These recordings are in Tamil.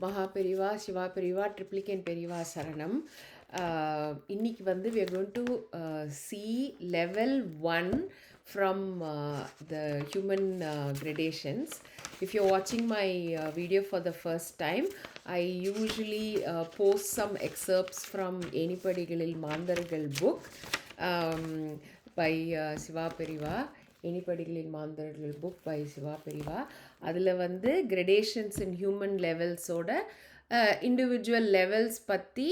மகா பெரிவா, சிவா பெரிவா, ட்ரிப்ளிகேன் பெரிவா சரணம். இன்னைக்கு வந்து we are going to see level 1 from the human gradations. If you're watching my video for the first time, I usually post some excerpts from Enipadigalil Mandargal book um, by Siva Periva. எனிபடிகளின் மாந்தர்கள் புக் பை சிவா பெரிவா. அதில் வந்து கிரடேஷன்ஸ் இன் ஹியூமன் லெவல்ஸோட இண்டிவிஜுவல் லெவல்ஸ் பற்றி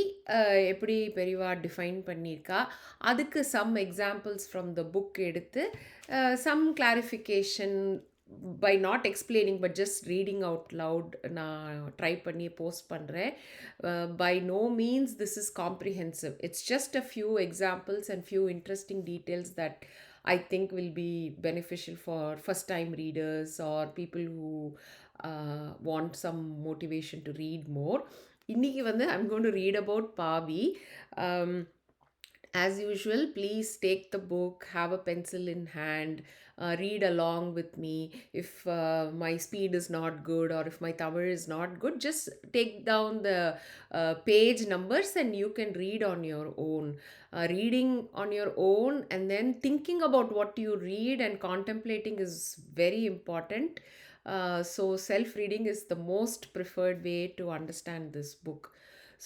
எப்படி பெரிவா டிஃபைன் பண்ணியிருக்கா, அதுக்கு some examples from the book எடுத்து some clarification by not explaining but just reading out loud நான் ட்ரை பண்ணி போஸ்ட் பண்ணுறேன். By no means this is comprehensive. It's just a few examples and few interesting details that I think will be beneficial for first time readers or people who want some motivation to read more. இன்னைக்கு வந்து I'm going to read about Pavi. As usual, please take the book, have a pencil in hand, read along with me. If my speed is not good or if my Tamil is not good, just take down the page numbers and you can read on your own. Reading on your own and then thinking about what you read and contemplating is very important. So self-reading is the most preferred way to understand this book.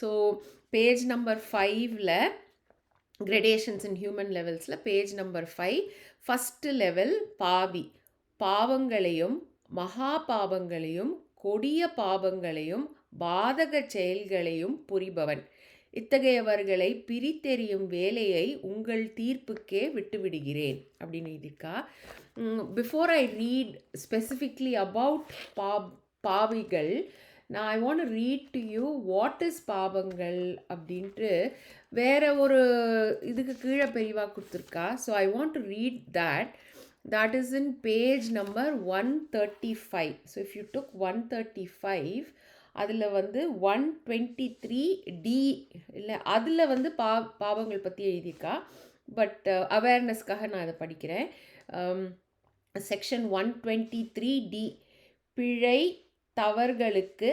So page number 5 gradations in human லெவல்ஸில் பேஜ் நம்பர் 5 ஃபஸ்ட்டு லெவல் பாவி. பாவங்களையும் மகா பாவங்களையும் கொடிய பாவங்களையும் பாதக செயல்களையும் புரிபவன். இத்தகையவர்களை பிரித்தெறியும் வேலையை உங்கள் தீர்ப்புக்கே விட்டுவிடுகிறேன் அப்படின்னு எழுதியிருக்கா. Before I read specifically about பாவிகள், நான் I want to read to you what is பாவங்கள் அப்படின்ட்டு வேற ஒரு இதுக்கு கீழே பெரிவா கொடுத்துருக்கா. So I want to read that is in page number 135. So if you took 135, அதில் வந்து 123D இல்லை அதில் வந்து பாவங்கள் பற்றி எழுதியிருக்கா. பட் அவேர்னஸ்க்காக நான் அதை படிக்கிறேன். செக்ஷன் 123D, பிழை தவறுகளுக்கு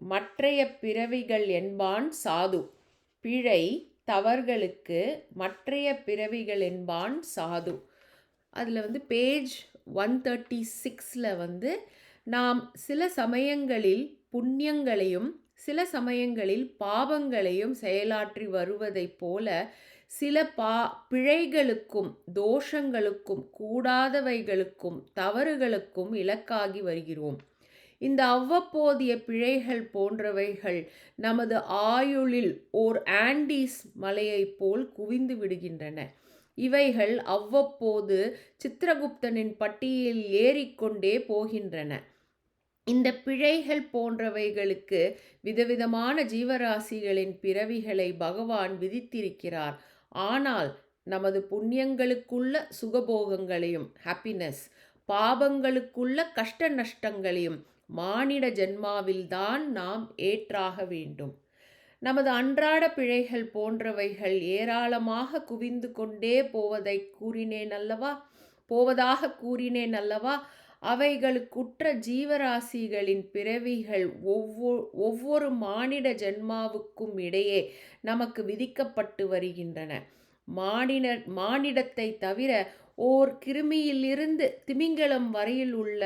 மற்றைய பிறவிகள் என்பான் சாது. பிழை தவறுகளுக்கு மற்றைய பிறவிகள் என்பான் சாது. அதில் வந்து பேஜ் 136 வந்து நாம் சில சமயங்களில் புண்ணியங்களையும் சில சமயங்களில் பாவங்களையும் செயலாற்றி வருவதைப் போல சில பிழைகளுக்கும் தோஷங்களுக்கும் கூடாதவைகளுக்கும் தவறுகளுக்கும் இலக்காகி வருகிறோம். இந்த அவ்வப்போதைய பிழைகள் போன்றவைகள் நமது ஆயுளில் ஓர் ஆண்டீஸ் மலையைப் போல் குவிந்து விடுகின்றன. இவைகள் அவ்வப்போது சித்திரகுப்தனின் பட்டியலில் ஏறிக்கொண்டே போகின்றன. இந்த பிழைகள் போன்றவைகளுக்கு விதவிதமான ஜீவராசிகளின் பிறவிகளை பகவான் விதித்திருக்கிறார். ஆனால் நமது புண்ணியங்களுக்குள்ள சுகபோகங்களையும் ஹாப்பினஸ், பாவங்களுக்குள்ள கஷ்ட நஷ்டங்களையும் மானிட ஜென்மாவில்தான் நாம் ஏற்றாக வேண்டும். நமது அன்றாட பிழைகள் போன்றவைகள் ஏராளமாக குவிந்து கொண்டே போவதாக கூறினேன் அல்லவா. அவைகளுக்குற்ற ஜீவராசிகளின் பிறவிகள் ஒவ்வொரு மானிட ஜென்மாவுக்கும் இடையே நமக்கு விதிக்கப்பட்டு வருகின்றன. மானிடத்தை தவிர ஓர் கிருமியிலிருந்து திமிங்கலம் வரையில் உள்ள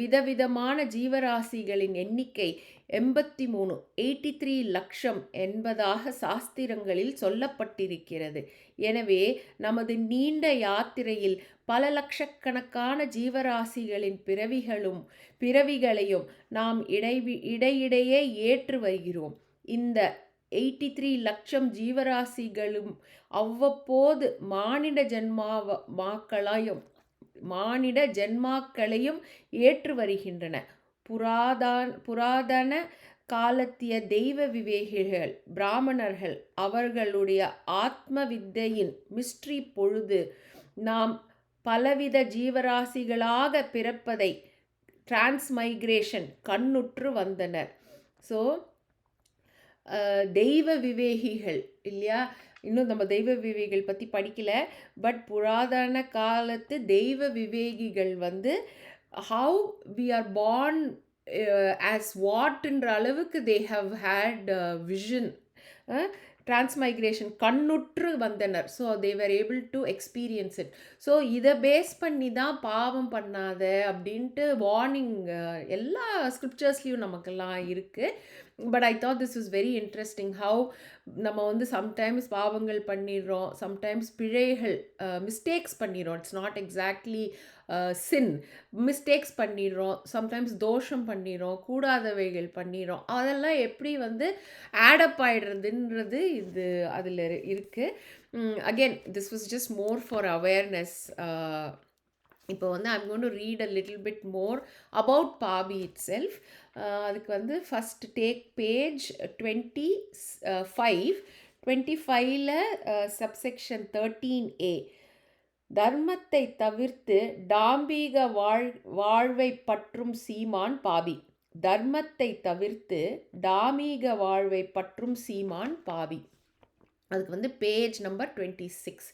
விதவிதமான ஜீவராசிகளின் எண்ணிக்கை 83 லட்சம் என்பதாக சாஸ்திரங்களில் சொல்லப்பட்டிருக்கிறது. எனவே நமது நீண்ட யாத்திரையில் பல லட்சக்கணக்கான ஜீவராசிகளின் பிறவிகளையும் நாம் இடையிடையே ஏற்று வருகிறோம். இந்த 83 லட்சம் ஜீவராசிகளும் அவ்வப்போது மானிட ஜென்மாக்களையும் ஏற்று வருகின்றன. புராதன காலத்திய தெய்வ விவேகிகள் பிராமணர்கள் அவர்களுடைய ஆத்ம வித்தையின் மிஸ்ட்ரி பொழுது நாம் பலவித ஜீவராசிகளாக பிறப்பதை டிரான்ஸ்மைக்ரேஷன் கண்ணுற்று வந்தனர். ஸோ தெய்வ விவேகிகள் இல்லையா, இன்னும் நம்ம தெய்வ விவேகிகள் பற்றி படிக்கல. பட் புராதன காலத்து தெய்வ விவேகிகள் வந்து how we are born as வாட்ன்ற அளவுக்கு they have had vision, transmigration கண்ணுற்று வந்தனர். So they were able to experience it. So இதை பேஸ் பண்ணி தான் பாவம் பண்ணாத அப்படின்ட்டு வார்னிங் எல்லா ஸ்கிரிப்சர்ஸ்லேயும் நமக்கெல்லாம் இருக்குது. But I thought this is very interesting how நம்ம வந்து சம்டைம்ஸ் பாவங்கள் பண்ணிடுறோம், சம்டைம்ஸ் பிழைகள், மிஸ்டேக்ஸ் பண்ணிடுறோம். It's not exactly sin, mistakes பண்ணிடுறோம், சம்டைம்ஸ் தோஷம் பண்ணிடுறோம், கூடாதவைகள் பண்ணிடுறோம். அதெல்லாம் எப்படி வந்து ஆடப் ஆயிடுறதுன்றது இது அதில் இருக்குது. Again this was just more for awareness. இப்போ வந்து I'm going to read a little bit more about பாபி இட் செல்ஃப். அதுக்கு வந்து ஃபஸ்ட் டேக் பேஜ் 25. 25ல் சப்செக்ஷன் 13A. தர்மத்தை தவிர்த்து டாம்பீக வாழ்வை பற்றும் சீமான் பாவி. தர்மத்தை தவிர்த்து டாமீக வாழ்வை பற்றும் சீமான் பாவி. அதுக்கு வந்து பேஜ் நம்பர் 26.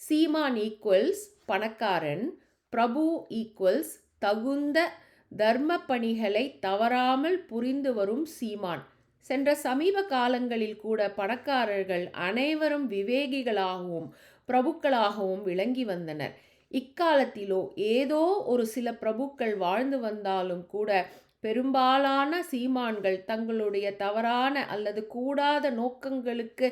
சீமான் ஈக்குவல்ஸ் பணக்காரன், பிரபு ஈக்குவல்ஸ் தகுந்த தர்ம பணிகளை தவறாமல் புரிந்து வரும் சீமான். சென்ற சமீப காலங்களில் கூட பணக்காரர்கள் அனைவரும் விவேகிகளாகவும் பிரபுக்களாகவும் விளங்கி வந்தனர். இக்காலத்திலோ ஏதோ ஒரு சில பிரபுக்கள் வாழ்ந்து வந்தாலும் கூட பெரும்பாலான சீமான்கள் தங்களுடைய தவறான அல்லது கூடாத நோக்கங்களுக்கு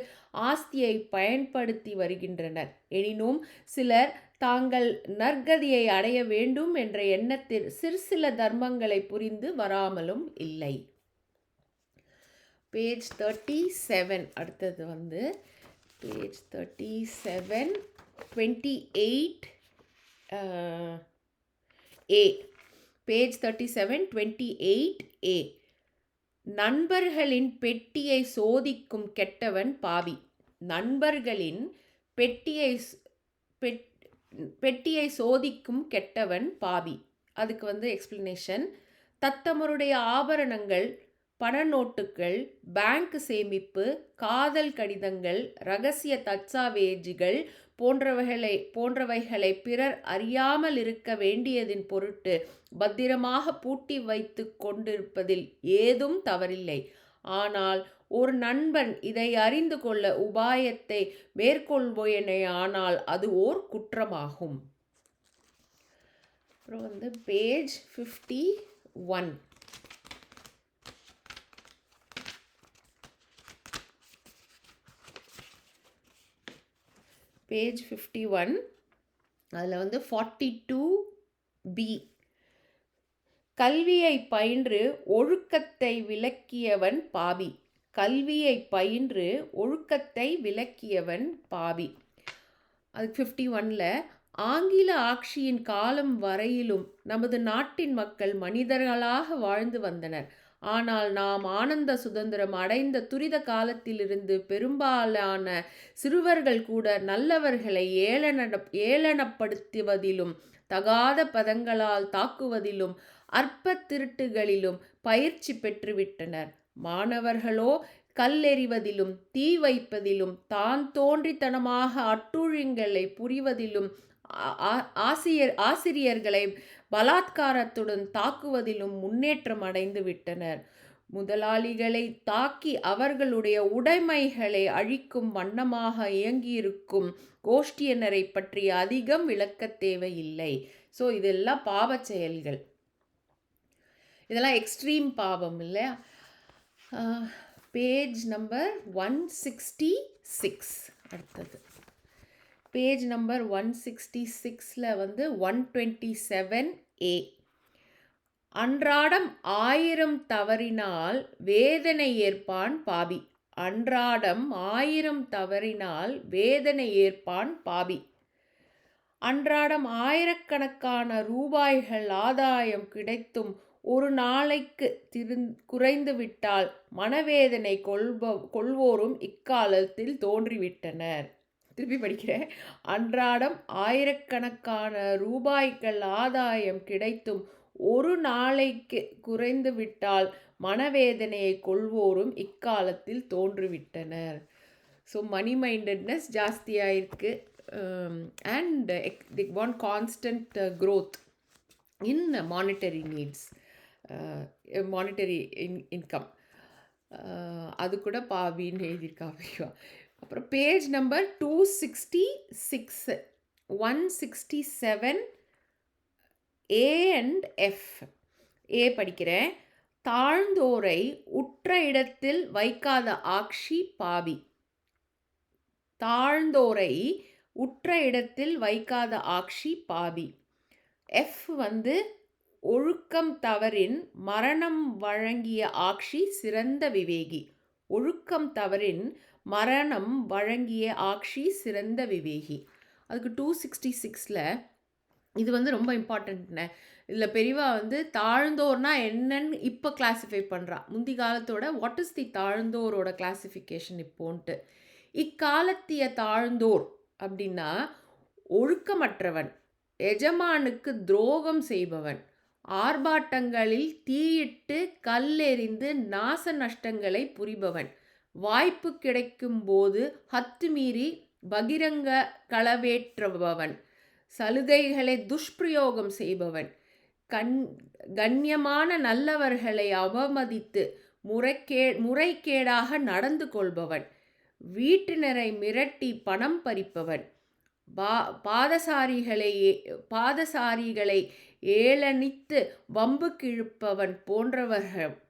ஆஸ்தியை பயன்படுத்தி வருகின்றனர். எனினும் சிலர் தாங்கள் நற்கதியை அடைய வேண்டும் என்ற எண்ணத்தில் சிற்சில தர்மங்களை புரிந்து வராமலும் இல்லை. பேஜ் 37. அடுத்தது வந்து பேஜ் 37, 28A. Page 37, 28A. நண்பர்களின் பெட்டியை சோதிக்கும் கெட்டவன் பாவி. நண்பர்களின் பெட்டியை சோதிக்கும் கெட்டவன் பாவி. அதுக்கு வந்து எக்ஸ்பிளனேஷன். தத்தமருடைய ஆபரணங்கள், பண நோட்டுகள், பேங்க் சேமிப்பு, காதல் கடிதங்கள், இரகசிய தச்சாவேஜிகள் போன்றவைகளை பிறர் அறியாமல் இருக்க வேண்டியதின் பொருட்டு பத்திரமாக பூட்டி வைத்து கொண்டிருப்பதில் ஏதும் தவறில்லை. ஆனால் ஒரு நண்பன் இதை அறிந்து கொள்ள உபாயத்தை மேற்கொள்வோனேயானால் அது ஓர் குற்றமாகும். அப்புறம் வந்து பேஜ் 51. பேஜ் 51 அதில் வந்து 42B. கல்வியை பயின்று ஒழுக்கத்தை விலக்கியவன் பாவி. கல்வியை பயின்று ஒழுக்கத்தை விலக்கியவன் பாவி. அது 51ல் ஆங்கில ஆட்சியின் காலம் வரையிலும் நமது நாட்டின் மக்கள் மனிதர்களாக வாழ்ந்து வந்தனர். ஆனால் நாம் ஆனந்த சுதந்திரம் அடைந்த துரித காலத்திலிருந்து பெரும்பாலான சிறுவர்கள் கூட நல்லவர்களை ஏளனப்படுத்துவதிலும் தகாத பதங்களால் தாக்குவதிலும் அற்ப திருட்டுகளிலும் பயிற்சி பெற்றுவிட்டனர். மாணவர்களோ கல்லெறிவதிலும் தீ வைப்பதிலும் தான் தோன்றித்தனமாக அட்டூழியங்களை புரிவதிலும் ஆசிரியர்களை பலாத்காரத்துடன் தாக்குவதிலும் முன்னேற்றம் அடைந்து விட்டனர். முதலாளிகளை தாக்கி அவர்களுடைய உடைமைகளை அழிக்கும் வண்ணமாக இயங்கியிருக்கும் கோஷ்டியினரை பற்றி அதிகம் விளக்க தேவையில்லை. ஸோ இதெல்லாம் பாவச் செயல்கள், இதெல்லாம் எக்ஸ்ட்ரீம் பாவம் இல்லையா? Page number 166. அடுத்தது பேஜ் நம்பர் 166ல் வந்து 127A. அன்றாடம் 1000 தவறினால் வேதனை ஏற்பான் பாவி. அன்றாடம் 1000 தவறினால் வேதனை ஏற்பான் பாவி. அன்றாடம் ஆயிரக்கணக்கான ரூபாய்கள் ஆதாயம் கிடைத்தும் ஒரு நாளைக்கு குறைந்துவிட்டால் மனவேதனை கொள்வோரும் இக்காலத்தில் தோன்றிவிட்டனர். திருப்பி படிக்கிறேன். அன்றாடம் ஆயிரக்கணக்கான ரூபாய்கள் ஆதாயம் கிடைத்தும் ஒரு நாளைக்கு குறைந்துவிட்டால் மனவேதனையை கொள்வோரும் இக்காலத்தில் தோன்றிவிட்டனர். ஸோ மணி மைண்டட்னஸ் ஜாஸ்தியாக இருக்குது. And they want constant growth in monetary needs. Monetary income. அது கூட பாபின்னு எழுதியிருக்கா பெரியவா. அப்புறம் page number 266, 167 A and F. A படிக்கிறேன். தாழ்ந்தோரை உற்ற இடத்தில் வைக்காத ஆக்ஷி பாவி. தாழ்ந்தோரை உற்ற இடத்தில் வைக்காத ஆக்ஷி பாவி. எஃப் வந்து ஒழுக்கம் தவறின் மரணம் வழங்கிய ஆக்ஷி சிறந்த விவேகி. ஒழுக்கம் தவறின் மரணம் வழங்கிய ஆக்ஷி சிறந்த விவேகி. அதுக்கு 266ல் இது வந்து ரொம்ப இம்பார்ட்டண்ட்ண்ணே. இதில் பெரியவா வந்து தாழ்ந்தோர்னா என்னன்னு இப்போ கிளாஸிஃபை பண்ணுறா. முந்தி காலத்தோட வாட் இஸ் தி தாழ்ந்தோரோட கிளாஸிஃபிகேஷன் இப்போன்ட்டு. இக்காலத்திய தாழ்ந்தோர் அப்படின்னா ஒழுக்கமற்றவன், எஜமானுக்கு துரோகம் செய்பவன், ஆர்ப்பாட்டங்களில் தீயிட்டு கல்லெறிந்து நாச நஷ்டங்களை புரிபவன், வாய்ப்பு கிடைக்கும் போது ஹத்துமீறி பகிரங்க களவேற்றுபவன், சலுகைகளை துஷ்பிரயோகம் செய்பவன், கண்ணியமான நல்லவர்களை அவமதித்து முறைகேடாக நடந்து கொள்பவன், வீட்டினரை மிரட்டி பணம் பறிப்பவன், பாதசாரிகளை ஏளனித்து வம்புக்கு இழுப்பவன்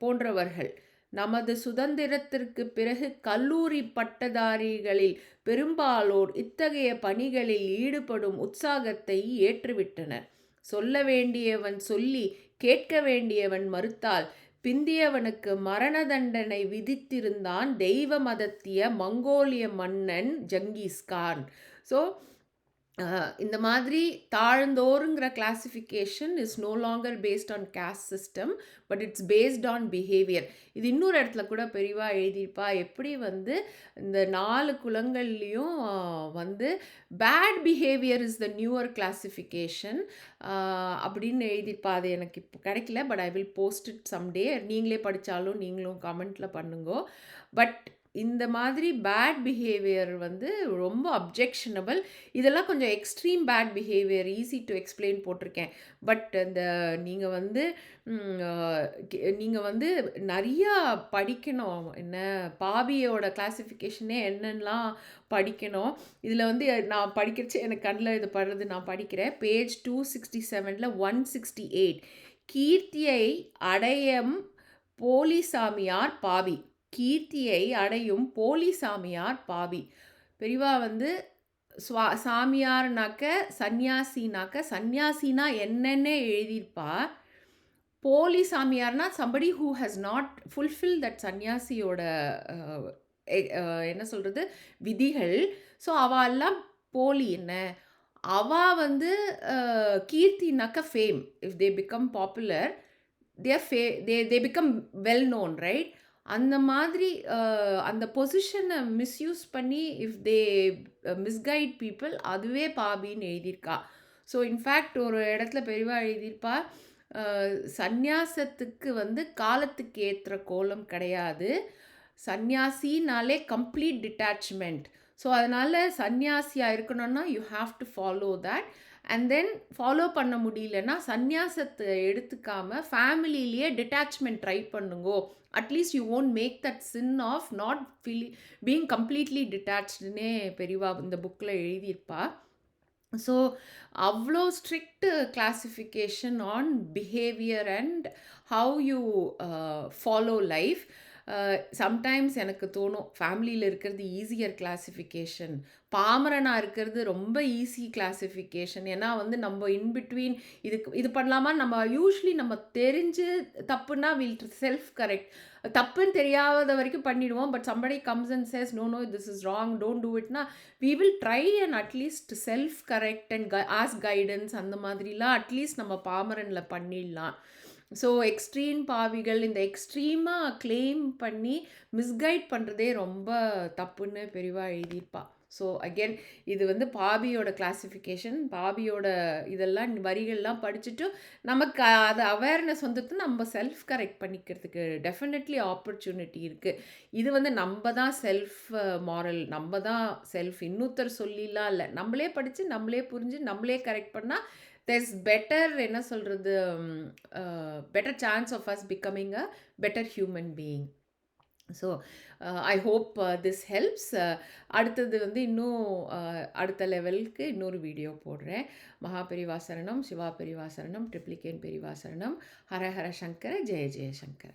போன்றவர்கள். நமது சுதந்திரத்திற்கு பிறகு கல்லூரி பட்டதாரிகளில் பெரும்பாலோர் இத்தகைய பணிகளில் ஈடுபடும் உற்சாகத்தை ஏற்றுவிட்டனர். சொல்ல வேண்டியவன் சொல்லி கேட்க வேண்டியவன் மறுத்தால் பிந்தியவனுக்கு மரண தண்டனை விதித்திருந்தான் தெய்வ மதத்திய மங்கோலிய மன்னன் ஜங்கீஸ்கான். ஸோ இந்த மாதிரி தாழ்ந்தோருங்கிற classification is no longer based on caste system, but it's based on behaviour. இது இன்னொரு இடத்துல கூட பெரியவா எழுதியிருப்பா. எப்படி வந்து இந்த 4 குலங்கள்லேயும் வந்து bad behaviour is the newer classification அப்படின்னு எழுதியிருப்பா. அது எனக்கு இப்போ கிடைக்கல, but I will post it someday. நீங்களே படித்தாலும் நீங்களும் கமெண்ட்டில் பண்ணுங்கோ. பட் இந்த மாதிரி பேட் பிஹேவியர் வந்து ரொம்ப அப்ஜெக்ஷனபிள். இதெல்லாம் கொஞ்சம் extreme bad behaviour, easy to explain போட்டிருக்கேன். பட் இந்த நீங்கள் வந்து நிறையா படிக்கணும். என்ன பாபியோட கிளாசிஃபிகேஷனே என்னென்னலாம் படிக்கணும். இதில் வந்து நான் படிக்கிறச்சு எனக்கு கண்ணில் இது படுறது, நான் படிக்கிறேன். பேஜ் 267ல் 168 கீர்த்தியை அடையும் போலிசாமியார் பாவி. கீர்த்தியை அடையும் போலிசாமியார் பாவி. பெரியவா வந்து சாமியார்னாக்க சன்னியாசினாக்க, சன்னியாசினா என்னென்ன எழுதியிருப்பா. போலி சாமியார்னா somebody who has not fulfilled that சன்னியாசியோட என்ன சொல்கிறது விதிகள். ஸோ அவெல்லாம் போலி. என்ன அவள் வந்து கீர்த்தினாக்க fame. If they become popular they become well known, right? அந்த மாதிரி அந்த பொசிஷனை மிஸ்யூஸ் பண்ணி இஃப் தே மிஸ்கைட் பீப்புள், அதுவே பாபின்னு எழுதியிருக்கா. ஸோ இன்ஃபேக்ட் ஒரு இடத்துல பெரியவா எழுதியிருப்பா, சந்நியாசத்துக்கு வந்து காலத்துக்கு ஏற்ற கோலம் கிடையாது. சந்நியாசினாலே கம்ப்ளீட் டிட்டாச்மெண்ட். ஸோ அதனால் சந்நியாசியாக இருக்கணும்னா you have to follow that. And then follow பண்ண முடியலன்னா சந்நியாசத்தை எடுத்துக்காமல் ஃபேமிலியிலேயே டிட்டாச்மெண்ட் ட்ரை பண்ணுங்கோ. At least you won't make that sin of not being completely டிட்டாச்டுன்னே பெரியவா இந்த புக்கில் எழுதியிருப்பா. ஸோ அவ்வளோ strict classification on behaviour and how you follow life. Sometimes எனக்கு தோணும் ஃபேமிலியில் இருக்கிறது ஈஸியர் கிளாசிஃபிகேஷன், பாமரனாக இருக்கிறது ரொம்ப ஈஸி கிளாசிஃபிகேஷன். ஏன்னா வந்து நம்ம இன்பிட்வீன் இது பண்ணலாமா, நம்ம யூஸ்வலி நம்ம தெரிஞ்சு தப்புன்னா வில் செல்ஃப் கரெக்ட். தப்புன்னு தெரியாத வரைக்கும் பண்ணிடுவோம். But somebody comes and says no this is wrong, don't do it, we will try and at least self correct and ask guidance. அந்த மாதிரிலாம் அட்லீஸ்ட் நம்ம பாமரனில் பண்ணிடலாம். ஸோ எக்ஸ்ட்ரீம் பாவிகள் இந்த எக்ஸ்ட்ரீமாக கிளைம் பண்ணி மிஸ்கைட் பண்ணுறதே ரொம்ப தப்புன்னு பெரியவா எழுதியிருப்பா. ஸோ அகெயின் இது வந்து பாபியோட கிளாசிஃபிகேஷன். பாபியோட இதெல்லாம் வரிகள்லாம் படிச்சுட்டு நமக்கு அது அவேர்னஸ் வந்துட்டு நம்ம செல்ஃப் கரெக்ட் பண்ணிக்கிறதுக்கு டெஃபினெட்லி ஆப்பர்ச்சுனிட்டி இருக்குது. இது வந்து நம்ம தான் செல்ஃப் மாரல், நம்ம தான் செல்ஃப், இன்னொருத்தர் சொல்லிலாம் இல்லை. நம்மளே படித்து நம்மளே புரிஞ்சு நம்மளே கரெக்ட் பண்ணால் there's better என்ன சொல்றது, better chance of us becoming a better human being. So I hope this helps. அடுத்தது வந்து இன்னும் அடுத்த லெவலுக்கு இன்னொரு வீடியோ போடுறேன். மகாபெரிவா சரணம், சிவா பெரிவா சரணம், ட்ரிப்ளிகேன் பெரிவா சரணம், ஹர ஹர சங்கர, ஜெய ஜெய சங்கர.